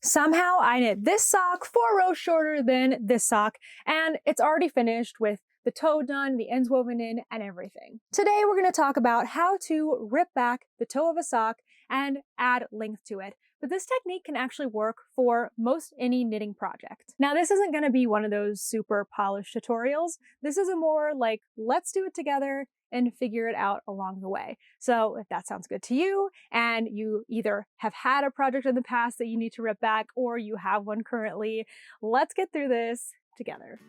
Somehow I knit this sock 4 rows shorter than this sock, and it's already finished with the toe done, the ends woven in, and everything. Today we're going to talk about how to rip back the toe of a sock and add length to it. But this technique can actually work for most any knitting project. Now, this isn't going to be one of those super polished tutorials. This is a more like, let's do it together and figure it out along the way. So if that sounds good to you, and you either have had a project in the past that you need to rip back, or you have one currently, let's get through this together.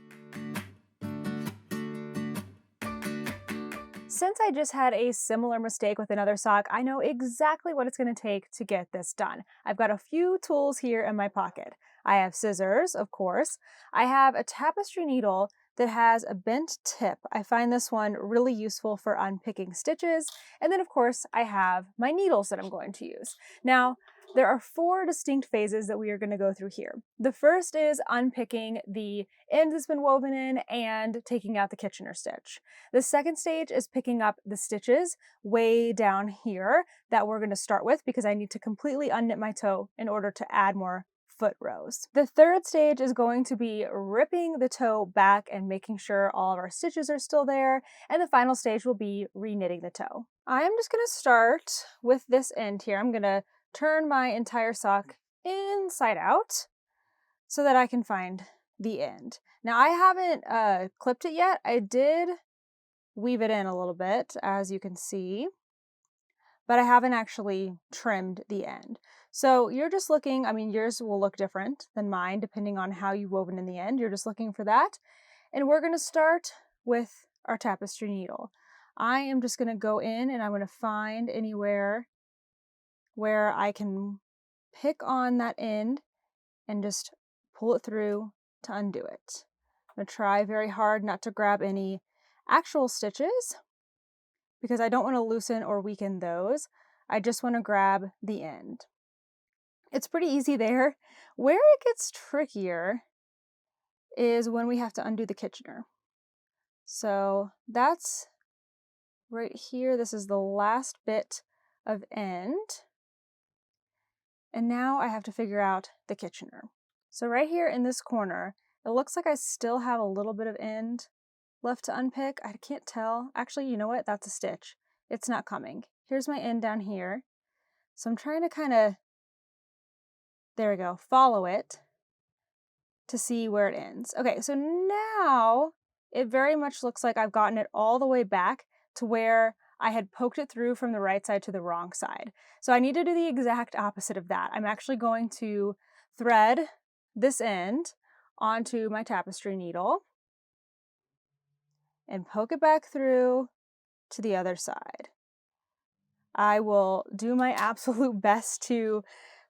Since I just had a similar mistake with another sock, I know exactly what it's going to take to get this done. I've got a few tools here in my pocket. I have scissors, of course. I have a tapestry needle that has a bent tip. I find this one really useful for unpicking stitches. And then, of course, I have my needles that I'm going to use. Now, there are 4 distinct phases that we are going to go through here. The first is unpicking the end that's been woven in and taking out the Kitchener stitch. The second stage is picking up the stitches way down here that we're going to start with because I need to completely unknit my toe in order to add more foot rows. The third stage is going to be ripping the toe back and making sure all of our stitches are still there. And the final stage will be reknitting the toe. I'm just going to start with this end here. I'm going to turn my entire sock inside out so that I can find the end. Now I haven't clipped it yet. I did weave it in a little bit, as you can see, but I haven't actually trimmed the end. So you're just looking, I mean, yours will look different than mine depending on how you've woven in the end. You're just looking for that. And we're going to start with our tapestry needle. I am just going to go in and I'm going to find anywhere where I can pick on that end and just pull it through to undo it. I'm going to try very hard not to grab any actual stitches because I don't want to loosen or weaken those. I just want to grab the end. It's pretty easy there. Where it gets trickier is when we have to undo the Kitchener. So that's right here. This is the last bit of end. And now I have to figure out the Kitchener. So right here in this corner, it looks like I still have a little bit of end left to unpick. I can't tell. Actually, you know what? That's a stitch. It's not coming. Here's my end down here. So I'm trying to kind of, there we go, follow it to see where it ends. Okay, so now it very much looks like I've gotten it all the way back to where I had poked it through from the right side to the wrong side. So I need to do the exact opposite of that. I'm actually going to thread this end onto my tapestry needle and poke it back through to the other side. I will do my absolute best to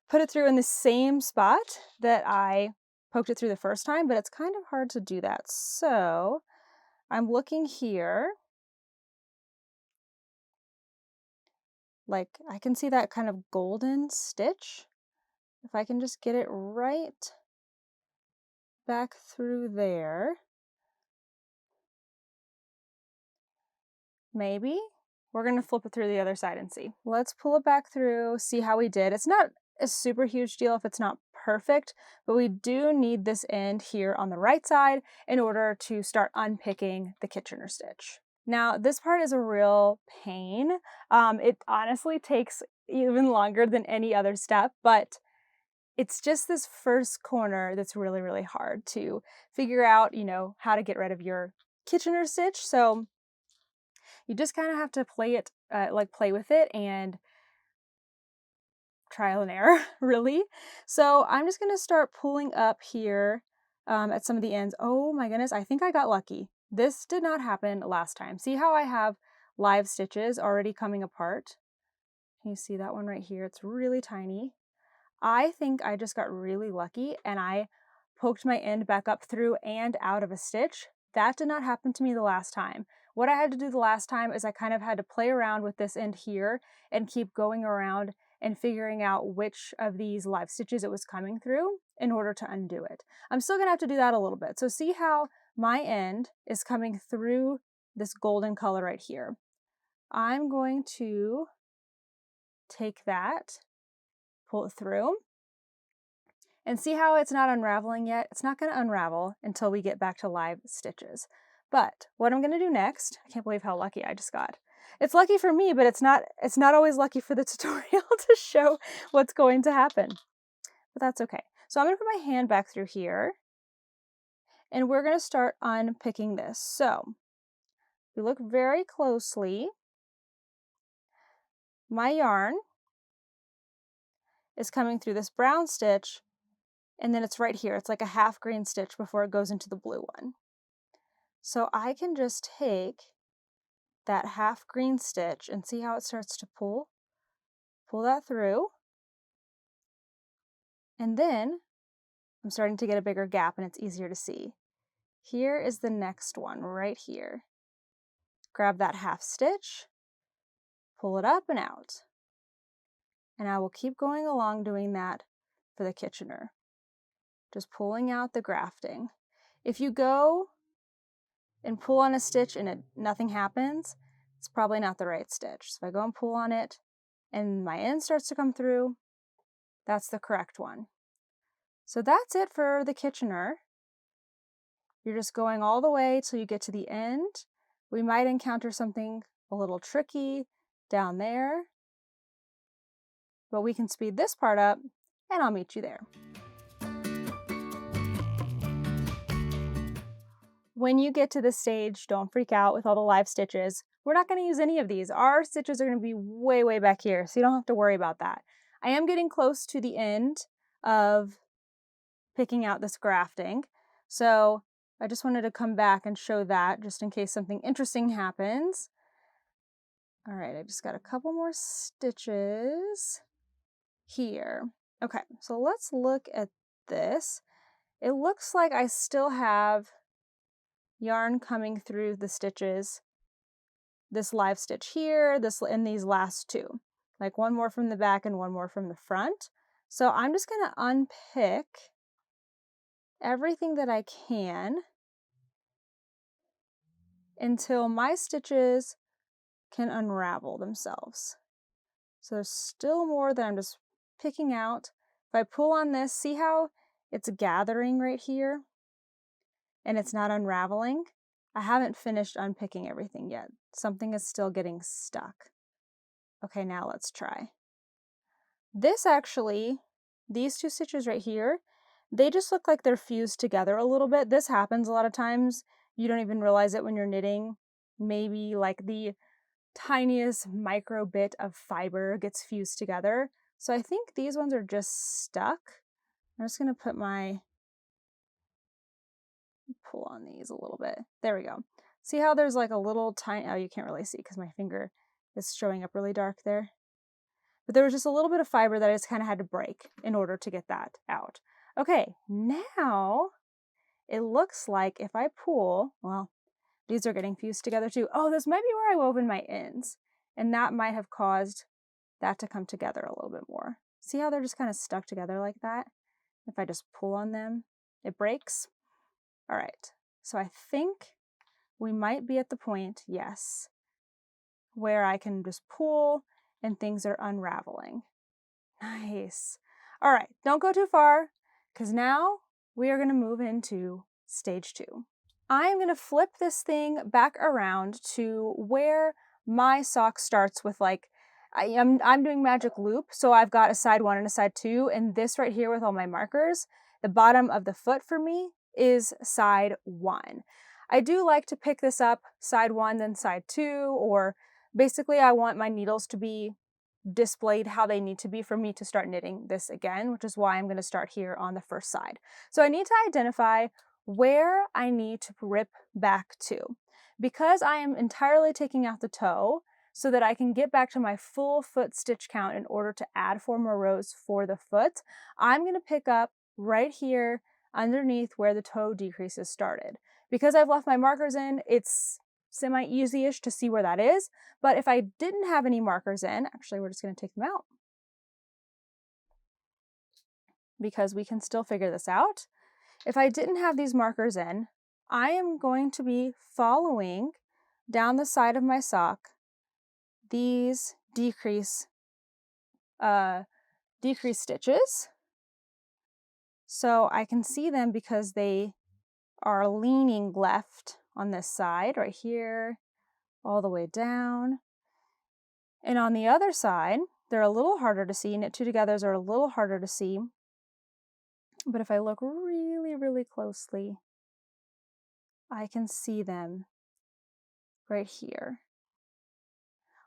put it through in the same spot that I poked it through the first time, but it's kind of hard to do that. So I'm looking here. Like I can see that kind of golden stitch. If I can just get it right back through there. Maybe. We're going to flip it through the other side and see. Let's pull it back through, see how we did. It's not a super huge deal if it's not perfect, but we do need this end here on the right side in order to start unpicking the Kitchener stitch. Now, this part is a real pain. It honestly takes even longer than any other step, but it's just this first corner that's really, really hard to figure out, how to get rid of your Kitchener stitch. So you just kind of have to play with it and trial and error, really. So I'm just going to start pulling up here at some of the ends. Oh my goodness, I think I got lucky. This did not happen last time. See how I have live stitches already coming apart? Can you see that one right here? It's really tiny. I think I just got really lucky and I poked my end back up through and out of a stitch. That did not happen to me the last time. What I had to do the last time is I kind of had to play around with this end here and keep going around and figuring out which of these live stitches it was coming through in order to undo it. I'm still gonna have to do that a little bit. So see how my end is coming through this golden color right here. I'm going to take that, pull it through, And see how it's not unraveling yet? It's not going to unravel until we get back to live stitches. But what I'm going to do next, I can't believe how lucky I just got. It's lucky for me, but it's not always lucky for the tutorial to show what's going to happen. But that's okay. So I'm going to put my hand back through here, and we're going to start unpicking this. So if you look very closely, my yarn is coming through this brown stitch, and then it's right here. It's like a half green stitch before it goes into the blue one. So I can just take that half green stitch and see how it starts to pull that through. And then I'm starting to get a bigger gap and it's easier to see. Here is the next one right here. Grab that half stitch, pull it up and out. And I will keep going along doing that for the Kitchener. Just pulling out the grafting. If you go and pull on a stitch and nothing happens, it's probably not the right stitch. So if I go and pull on it and my end starts to come through, that's the correct one. So that's it for the Kitchener. You're just going all the way till you get to the end. We might encounter something a little tricky down there, but we can speed this part up and I'll meet you there. When you get to this stage, don't freak out with all the live stitches. We're not going to use any of these. Our stitches are going to be way, way back here, so you don't have to worry about that. I am getting close to the end of picking out this grafting, so I just wanted to come back and show that just in case something interesting happens. All right, I just got a couple more stitches here. Okay, so let's look at this. It looks like I still have yarn coming through the stitches, this live stitch here, this and these last two, like one more from the back and one more from the front. So I'm just going to unpick everything that I can until my stitches can unravel themselves. So there's still more that I'm just picking out. If I pull on this, see how it's gathering right here and it's not unraveling? I haven't finished unpicking everything yet. Something is still getting stuck. Okay, now let's try. This actually, these two stitches right here, they just look like they're fused together a little bit. This happens a lot of times. You don't even realize it when you're knitting. Maybe like the tiniest micro bit of fiber gets fused together. So I think these ones are just stuck. I'm just going to put my pull on these a little bit. There we go. See how there's like a little tiny, oh, you can't really see because my finger is showing up really dark there. But there was just a little bit of fiber that I just kind of had to break in order to get that out. Okay, now it looks like if I pull, well, these are getting fused together too. Oh, this might be where I wove in my ends. And that might have caused that to come together a little bit more. See how they're just kind of stuck together like that? If I just pull on them, it breaks. All right, so I think we might be at the point, yes, where I can just pull and things are unraveling. Nice. All right, don't go too far because now we are going to move into stage 2. I am going to flip this thing back around to where my sock starts with like, I'm doing magic loop, so I've got a side 1 and a side 2, and this right here with all my markers, the bottom of the foot for me is side 1. I do like to pick this up side 1 then side 2, or basically I want my needles to be displayed how they need to be for me to start knitting this again, which is why I'm going to start here on the first side. So I need to identify where I need to rip back to. Because I am entirely taking out the toe so that I can get back to my full foot stitch count in order to add 4 more rows for the foot, I'm going to pick up right here underneath where the toe decreases started. Because I've left my markers in, it's semi-easy-ish to see where that is, but if I didn't have any markers in, actually we're just going to take them out because we can still figure this out. If I didn't have these markers in, I am going to be following down the side of my sock these decrease stitches So I can see them because they are leaning left on this side right here, all the way down. And on the other side, they're a little harder to see. Knit two togethers are a little harder to see. But if I look really, really closely, I can see them right here.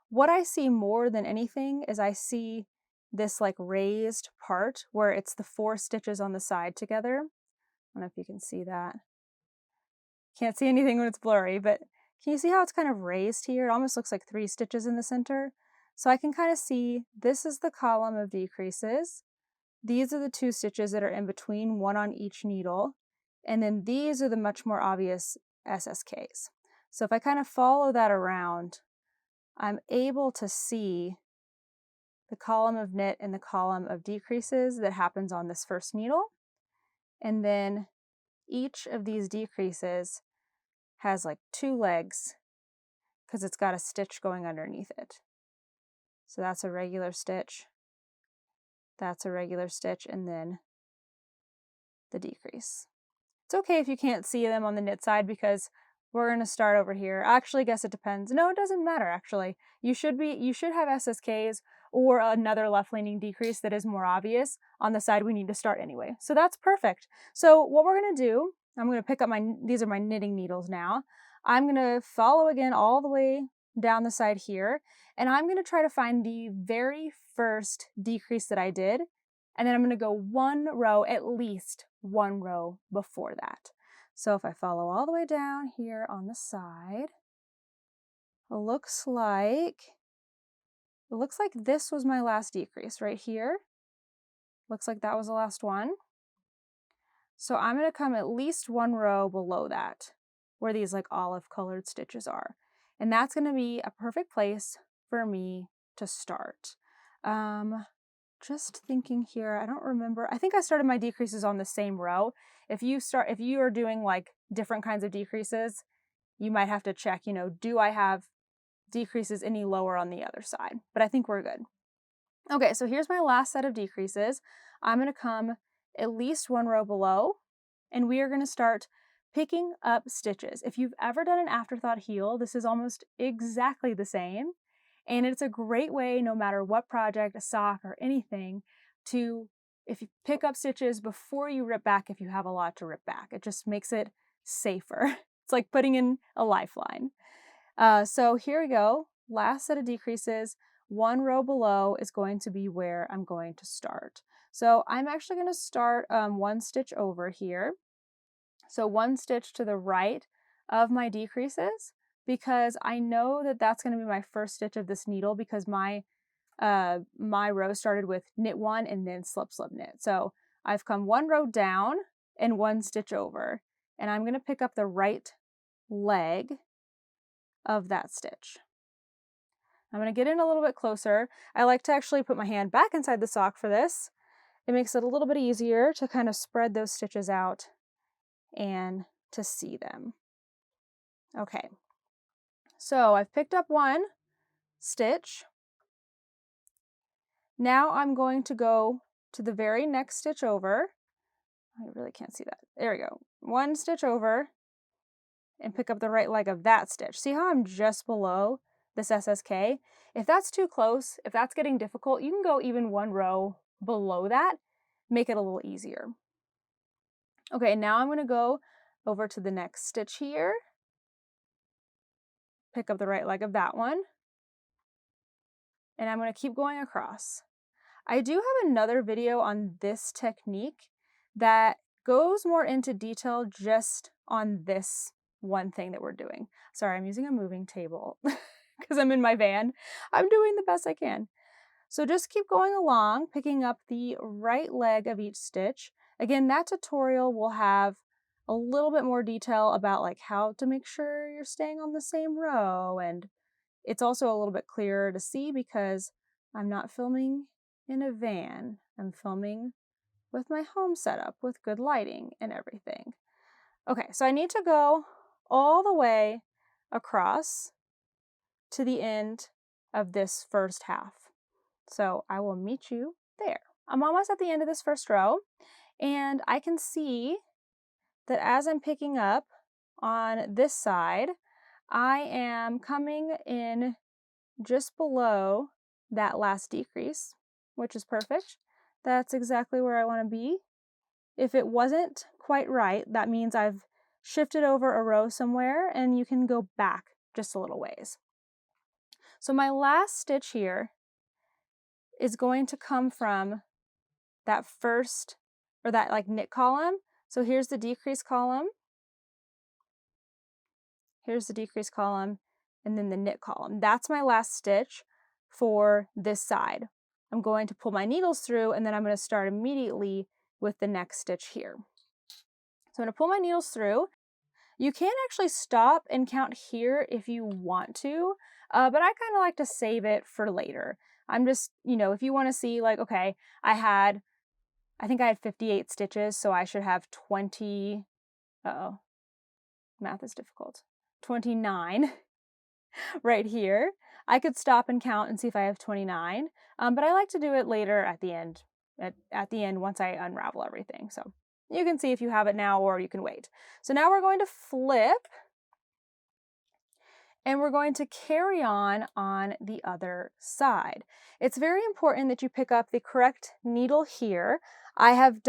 What I see more than anything is I see this like raised part where it's the 4 stitches on the side together. I don't know if you can see that. Can't see anything when it's blurry, but can you see how it's kind of raised here? It almost looks like 3 stitches in the center. So I can kind of see this is the column of decreases. These are the 2 stitches that are in between, one on each needle. And then these are the much more obvious SSKs. So if I kind of follow that around, I'm able to see the column of knit and the column of decreases that happens on this first needle. And then each of these decreases has like 2 legs because it's got a stitch going underneath it. So that's a regular stitch, that's a regular stitch, and then the decrease. It's okay if you can't see them on the knit side because we're going to start over here. I actually guess it depends. No, it doesn't matter actually. You should have SSKs or another left leaning decrease that is more obvious on the side we need to start anyway. So that's perfect. So what we're going to do, I'm going to pick up these are my knitting needles now. I'm going to follow again all the way down the side here, and I'm going to try to find the very first decrease that I did, and then I'm going to go 1 row, at least 1 row before that. So if I follow all the way down here on the side, it looks like this was my last decrease right here. Looks like that was the last one. So I'm going to come at least 1 row below that, where these like olive colored stitches are. And that's going to be a perfect place for me to start. Just thinking here, I don't remember. I think I started my decreases on the same row. If you are doing like different kinds of decreases, you might have to check, do I have decreases any lower on the other side? But I think we're good. Okay, so here's my last set of decreases. I'm going to come at least 1 row below, and we are going to start picking up stitches. If you've ever done an afterthought heel, this is almost exactly the same. And it's a great way, no matter what project, a sock or anything, if you pick up stitches before you rip back if you have a lot to rip back. It just makes it safer. It's like putting in a lifeline. So here we go. Last set of decreases. 1 row below is going to be where I'm going to start. So I'm actually going to start 1 stitch over here. So 1 stitch to the right of my decreases, because I know that that's going to be my first stitch of this needle, because my row started with knit 1 and then slip slip knit. So I've come 1 row down and 1 stitch over, and I'm going to pick up the right leg of that stitch. I'm going to get in a little bit closer. I like to actually put my hand back inside the sock for this. It makes it a little bit easier to kind of spread those stitches out and to see them. Okay, so I've picked up 1 stitch. Now I'm going to go to the very next stitch over. I really can't see that. There we go. 1 stitch over and pick up the right leg of that stitch. See how I'm just below this SSK? If that's too close, if that's getting difficult, you can go even 1 row below that, make it a little easier. Okay, now I'm going to go over to the next stitch here, pick up the right leg of that one, and I'm going to keep going across. I do have another video on this technique that goes more into detail just on this one thing that we're doing. Sorry, I'm using a moving table because I'm in my van. I'm doing the best I can. So just keep going along, picking up the right leg of each stitch. Again, that tutorial will have a little bit more detail about like how to make sure you're staying on the same row, and it's also a little bit clearer to see because I'm not filming in a van. I'm filming with my home setup with good lighting and everything. Okay, so I need to go all the way across to the end of this first half. So I will meet you there. I'm almost at the end of this first row, And I can see that as I'm picking up on this side, I am coming in just below that last decrease, which is perfect. That's exactly where I want to be. If it wasn't quite right, that means I've shifted over a row somewhere, and you can go back just a little ways. So my last stitch here is going to come from that first, or that like knit column. So here's the decrease column, here's the decrease column, and then the knit column. That's my last stitch for this side. I'm going to pull my needles through, and then I'm going to start immediately with the next stitch here. So I'm going to pull my needles through. You can actually stop and count here if you want to, but I kind of like to save it for later. I'm just, if you want to see like, okay, I think I had 58 stitches, so I should have 20, math is difficult, 29 right here. I could stop and count and see if I have 29, but I like to do it later at the end, at the end once I unravel everything. So you can see if you have it now or you can wait. So now we're going to flip, and we're going to carry on the other side. It's very important that you pick up the correct needle here. I have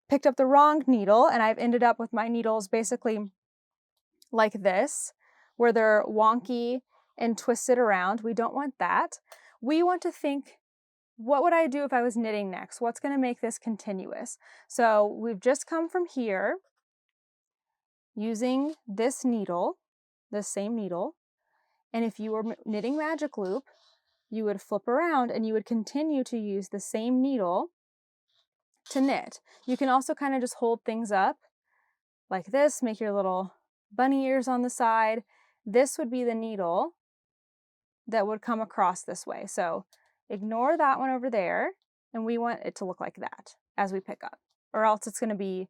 picked up the wrong needle, and I've ended up with my needles basically like this, where they're wonky and twisted around. We don't want that. We want to think, what would I do if I was knitting next? What's going to make this continuous? So we've just come from here using this needle, the same needle. And if you were knitting magic loop, you would flip around and you would continue to use the same needle to knit. You can also kind of just hold things up like this, make your little bunny ears on the side. This would be the needle that would come across this way. So ignore that one over there, and we want it to look like that as we pick up, or else it's going to be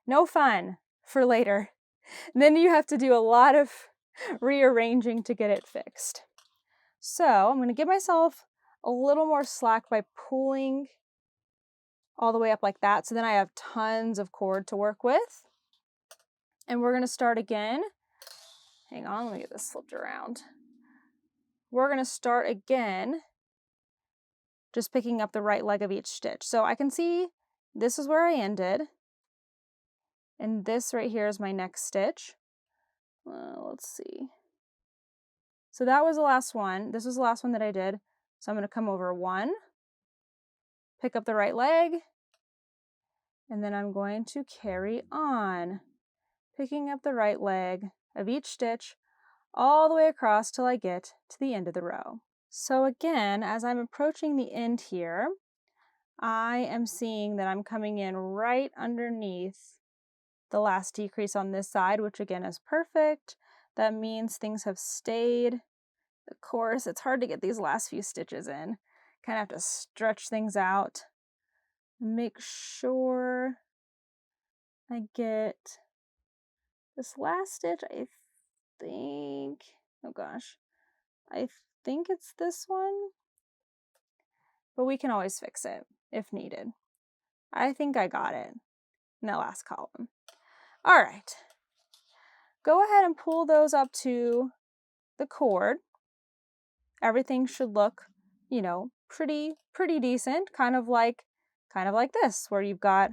no fun for later. Then you have to do a lot of rearranging to get it fixed. So I'm going to give myself a little more slack by pulling all the way up like that. So then I have tons of cord to work with. And we're going to start again. Hang on, let me get this flipped around. We're going to start again, just picking up the right leg of each stitch. So I can see this is where I ended. And this right here is my next stitch. Let's see. So that was the last one. This was the last one that I did. So I'm going to come over one, pick up the right leg, and then I'm going to carry on, picking up the right leg of each stitch all the way across till I get to the end of the row. So again, as I'm approaching the end here, I am seeing that I'm coming in right underneath the last decrease on this side, which again is perfect. That means things have stayed. Of course, it's hard to get these last few stitches in. Kind of have to stretch things out. Make sure I get this last stitch. I think, oh gosh, I think it's this one, but we can always fix it if needed. I think I got it in that last column. All right, go ahead and pull those up to the cord. Everything should look, pretty decent, kind of like this, where you've got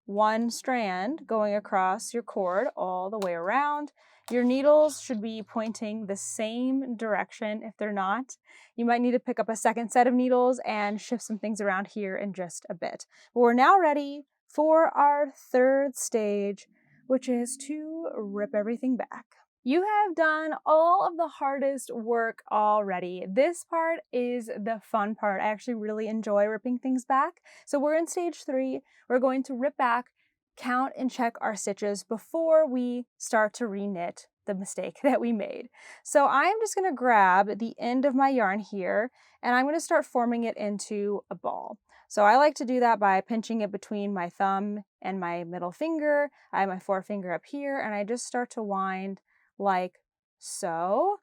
one strand going across your cord all the way around. Your needles should be pointing the same direction. If they're not, you might need to pick up a second set of needles and shift some things around here in just a bit. But we're now ready for our third stage, which is to rip everything back. You have done all of the hardest work already. This part is the fun part. I actually really enjoy ripping things back. So we're in stage 3. We're going to rip back, count and check our stitches before we start to reknit the mistake that we made. So I'm just going to grab the end of my yarn here, and I'm going to start forming it into a ball. So I like to do that by pinching it between my thumb and my middle finger. I have my forefinger up here, and I just start to wind like so,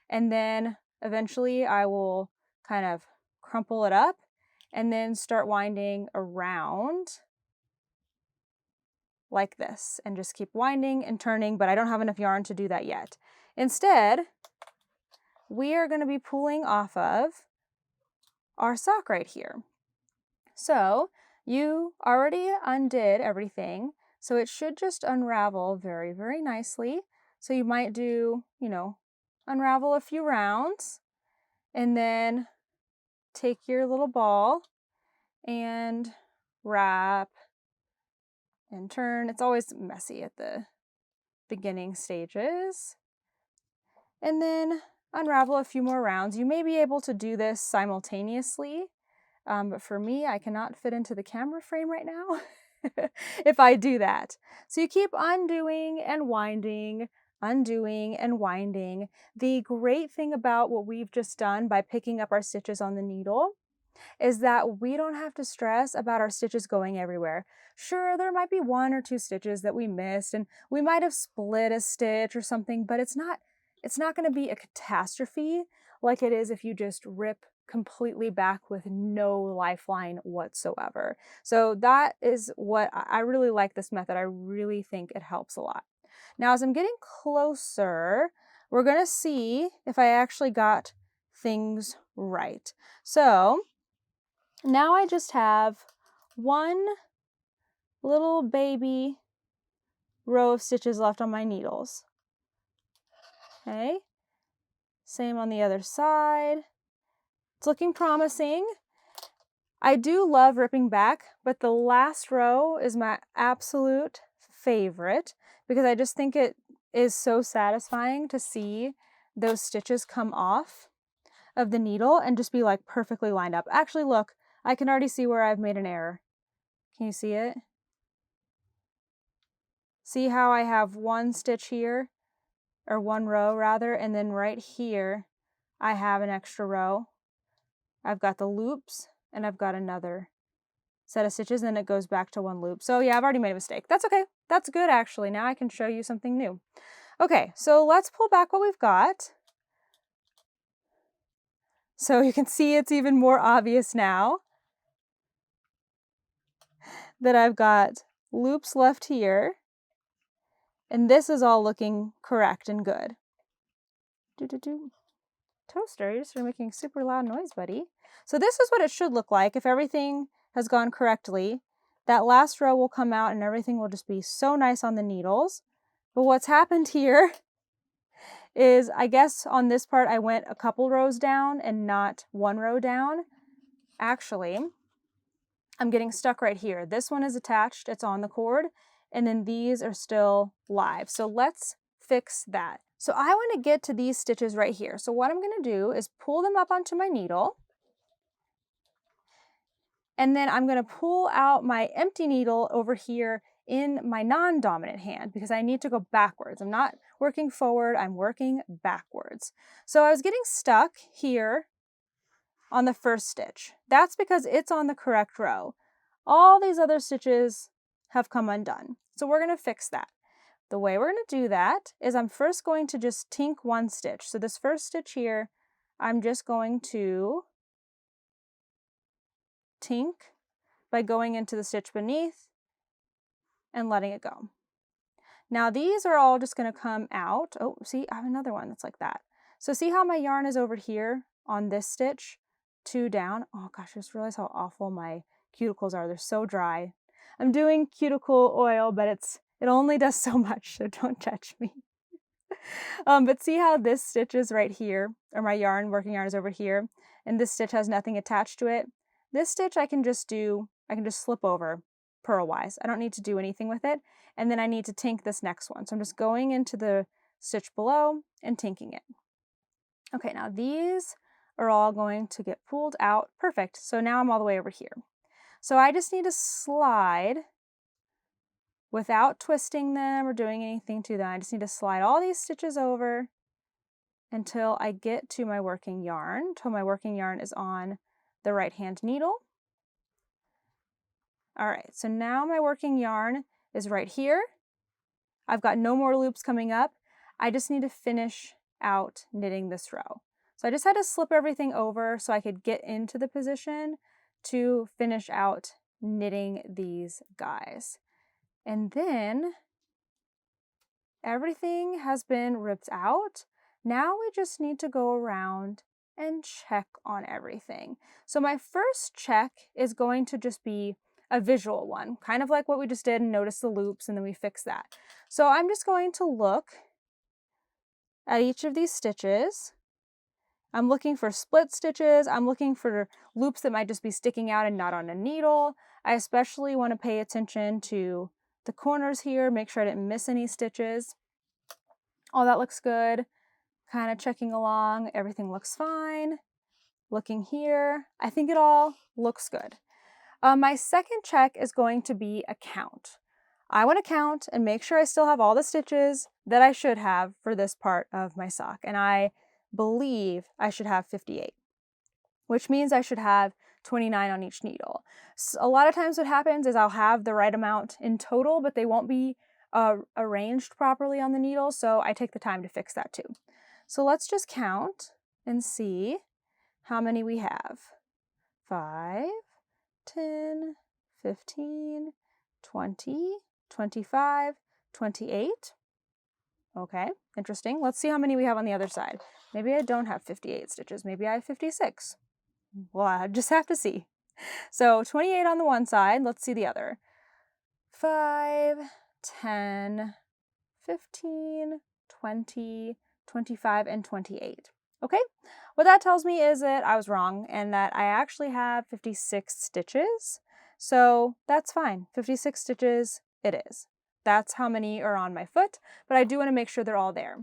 and then eventually I will kind of crumple it up and then start winding around like this and just keep winding and turning, but I don't have enough yarn to do that yet. Instead, we are going to be pulling off of our sock right here. So you already undid everything, so it should just unravel very, very nicely. So you might do, unravel a few rounds and then take your little ball and wrap and turn. It's always messy at the beginning stages. And then unravel a few more rounds. You may be able to do this simultaneously, but for me, I cannot fit into the camera frame right now if I do that. So you keep undoing and winding, undoing and winding. The great thing about what we've just done by picking up our stitches on the needle is that we don't have to stress about our stitches going everywhere. Sure, there might be 1 or 2 stitches that we missed and we might have split a stitch or something, but it's not going to be a catastrophe like it is if you just rip completely back with no lifeline whatsoever. So that is what I really like this method. I really think it helps a lot. Now, as I'm getting closer, we're going to see if I actually got things right. So now I just have one little baby row of stitches left on my needles. Okay, same on the other side. It's looking promising. I do love ripping back, but the last row is my absolute favorite because I just think it is so satisfying to see those stitches come off of the needle and just be like perfectly lined up. Actually, look, I can already see where I've made an error. Can you see it? See how I have one stitch here, or one row rather, and then right here I have an extra row. I've got the loops and I've got another set of stitches and it goes back to one loop. So yeah, I've already made a mistake. That's okay. That's good actually. Now I can show you something new. Okay, so let's pull back what we've got. So you can see it's even more obvious now that I've got loops left here. And this is all looking correct and good. Toaster, you're just making super loud noise, buddy. So this is what it should look like if everything has gone correctly. That last row will come out and everything will just be so nice on the needles. But what's happened here is, I guess on this part I went a couple rows down and not one row down. Actually, I'm getting stuck right here. This one is attached, it's on the cord, and then these are still live. So let's fix that. So I want to get to these stitches right here. So what I'm going to do is pull them up onto my needle, and then I'm going to pull out my empty needle over here in my non-dominant hand because I need to go backwards. I'm not working forward, I'm working backwards. So I was getting stuck here on the first stitch. That's because it's on the correct row. All these other stitches have come undone. So we're going to fix that. The way we're going to do that is I'm first going to just tink one stitch. So this first stitch here, I'm just going to tink by going into the stitch beneath and letting it go. Now these are all just going to come out. Oh, see, I have another one that's like that. So see how my yarn is over here on this stitch, 2 down. Oh gosh, I just realized how awful my cuticles are. They're so dry. I'm doing cuticle oil, but it only does so much, so don't judge me. But see how this stitch is right here, or my yarn, working yarn is over here, and this stitch has nothing attached to it. This stitch I can just slip over purlwise. I don't need to do anything with it. And then I need to tink this next one. So I'm just going into the stitch below and tinking it. Okay, now these are all going to get pulled out. Perfect. So now I'm all the way over here. So I just need to slide without twisting them or doing anything to them. I just need to slide all these stitches over until I get to my working yarn, until my working yarn is on the right hand needle. All right, so now my working yarn is right here. I've got no more loops coming up. I just need to finish out knitting this row. So I just had to slip everything over so I could get into the position to finish out knitting these guys. And then everything has been ripped out. Now we just need to go around and check on everything. So my first check is going to just be a visual one, kind of like what we just did and notice the loops and then we fix that. So I'm just going to look at each of these stitches. I'm looking for split stitches. I'm looking for loops that might just be sticking out and not on a needle. I especially want to pay attention to the corners here, make sure I didn't miss any stitches. All that looks good. Kind of checking along, everything looks fine. Looking here, I think it all looks good. My second check is going to be a count. I want to count and make sure I still have all the stitches that I should have for this part of my sock. And I believe I should have 58, which means I should have 29 on each needle. So a lot of times what happens is I'll have the right amount in total, but they won't be arranged properly on the needle, so I take the time to fix that too. So let's just count and see how many we have. 5, 10, 15, 20, 25, 28. Okay, interesting. Let's see how many we have on the other side. Maybe I don't have 58 stitches. Maybe I have 56. Well, I just have to see. So 28 on the one side. Let's see the other. 5, 10, 15, 20, 25, and 28. Okay, what that tells me is that I was wrong and that I actually have 56 stitches. So that's fine. 56 stitches it is. That's how many are on my foot, but I do want to make sure they're all there.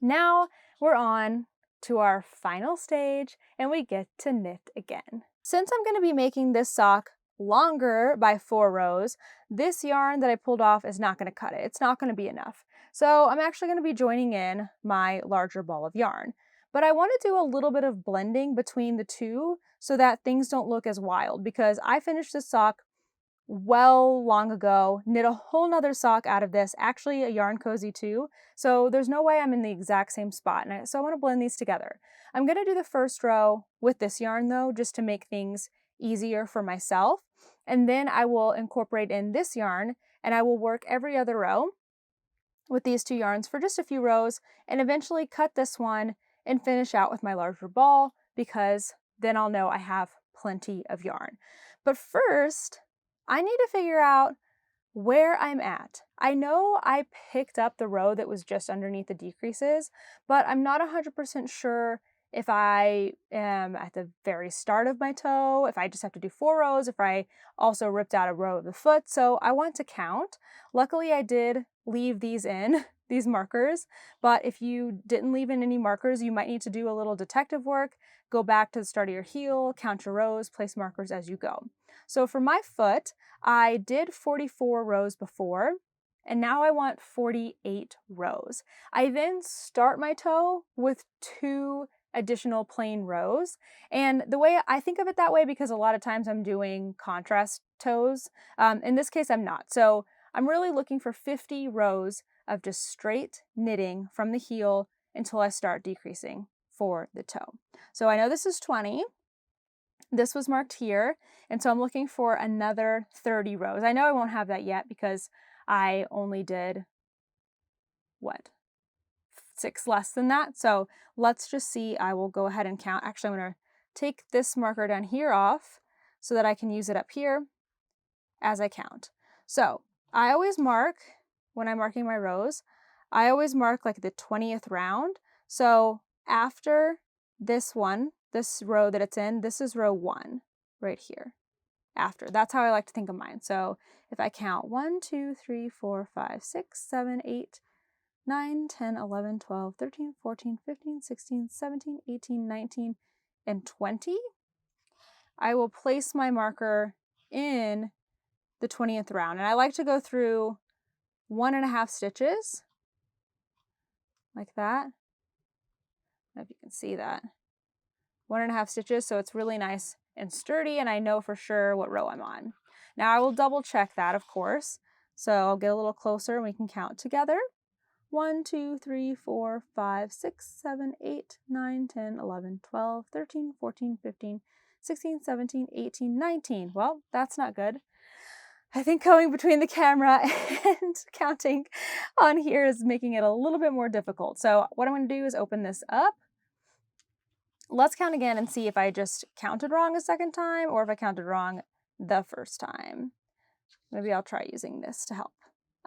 Now we're on to our final stage and we get to knit again. Since I'm going to be making this sock longer by 4 rows, this yarn that I pulled off is not going to cut it. It's not going to be enough. So I'm actually going to be joining in my larger ball of yarn. But I want to do a little bit of blending between the two so that things don't look as wild, because I finished this sock long ago, knit a whole nother sock out of this, actually a yarn cozy too. So there's no way I'm in the exact same spot. So I want to blend these together. I'm going to do the first row with this yarn though, just to make things easier for myself. And then I will incorporate in this yarn and I will work every other row with these two yarns for just a few rows and eventually cut this one and finish out with my larger ball, because then I'll know I have plenty of yarn. But first, I need to figure out where I'm at. I know I picked up the row that was just underneath the decreases, but I'm not 100% sure if I am at the very start of my toe, if I just have to do 4 rows, if I also ripped out a row of the foot. So I want to count. Luckily, I did leave these in, these markers, but if you didn't leave in any markers, you might need to do a little detective work, go back to the start of your heel, count your rows, place markers as you go. So for my foot, I did 44 rows before, and now I want 48 rows. I then start my toe with 2 additional plain rows. And the way I think of it that way, because a lot of times I'm doing contrast toes. In this case, I'm not. So I'm really looking for 50 rows of just straight knitting from the heel until I start decreasing for the toe. So I know this is 20. This was marked here, and so I'm looking for another 30 rows. I know I won't have that yet because I only did, 6 less than that. So let's just see. I will go ahead and count. Actually, I'm going to take this marker down here off so that I can use it up here as I count. So I always mark, when I'm marking my rows, I always mark like the 20th round. So after this one, this row that it's in, this is row 1 right here. After. That's how I like to think of mine. So if I count 1, 2, 3, 4, 5, 6, 7, 8, 9, 10, 11, 12, 13, 14, 15, 16, 17, 18, 19, and 20, I will place my marker in the 20th round. And I like to go through 1.5 stitches like that. I don't know if you can see that. 1.5 stitches, so it's really nice and sturdy, and I know for sure what row I'm on. Now I will double check that, of course. So I'll get a little closer and we can count together. 1, 2, 3, 4, 5, 6, 7, 8, 9, 10, 11, 12, 13, 14, 15, 16, 17, 18, 19. Well, that's not good. I think going between the camera and counting on here is making it a little bit more difficult. So what I'm going to do is open this up. Let's count again and see if I just counted wrong a second time or if I counted wrong the first time. Maybe I'll try using this to help.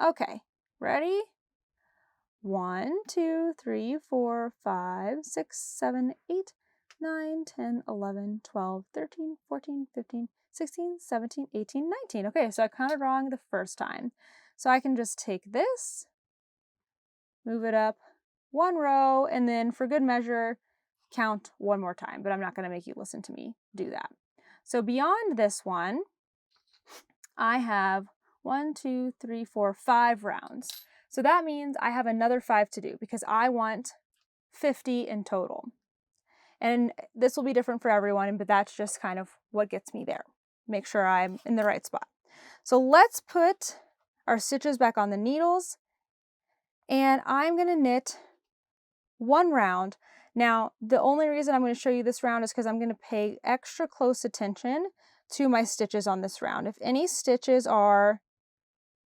Okay, ready? 1, 2, 3, 4, 5, 6, 7, 8, 9, 10, 11, 12, 13, 14, 15, 16, 17, 18, 19. Okay, so I counted wrong the first time. So I can just take this, move it up one row, and then for good measure, count one more time, but I'm not going to make you listen to me do that. So beyond this one, I have 1, 2, 3, 4, 5 rounds. So that means I have another 5 to do because I want 50 in total. And this will be different for everyone, but that's just kind of what gets me there. Make sure I'm in the right spot. So let's put our stitches back on the needles, and I'm going to knit one round. Now, the only reason I'm going to show you this round is because I'm going to pay extra close attention to my stitches on this round. If any stitches are,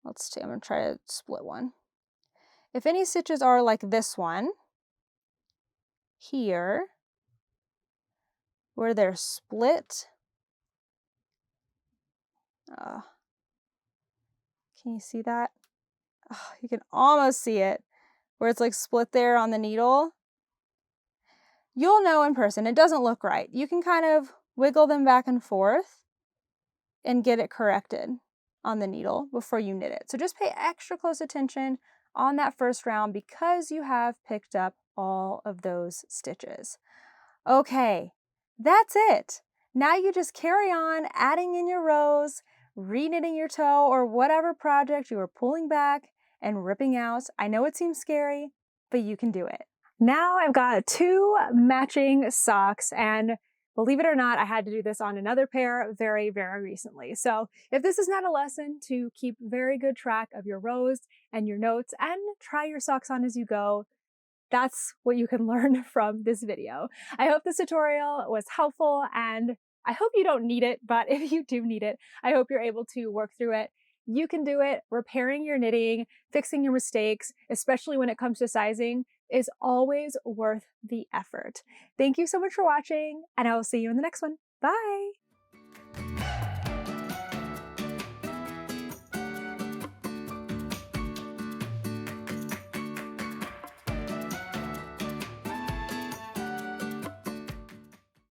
let's see, I'm going to try to split one. If any stitches are like this one here, where they're split, can you see that? Oh, you can almost see it, where it's like split there on the needle. You'll know in person, it doesn't look right. You can kind of wiggle them back and forth and get it corrected on the needle before you knit it. So just pay extra close attention on that first round because you have picked up all of those stitches. Okay, that's it. Now you just carry on adding in your rows, reknitting your toe, or whatever project you are pulling back and ripping out. I know it seems scary, but you can do it. Now I've got 2 matching socks, and believe it or not, I had to do this on another pair very, very recently. So if this is not a lesson to keep very good track of your rows and your notes and try your socks on as you go, that's what you can learn from this video. I hope this tutorial was helpful, and I hope you don't need it, but if you do need it, I hope you're able to work through it. You can do it. Repairing your knitting, fixing your mistakes, especially when it comes to sizing, is always worth the effort. Thank you so much for watching, and I will see you in the next one. Bye!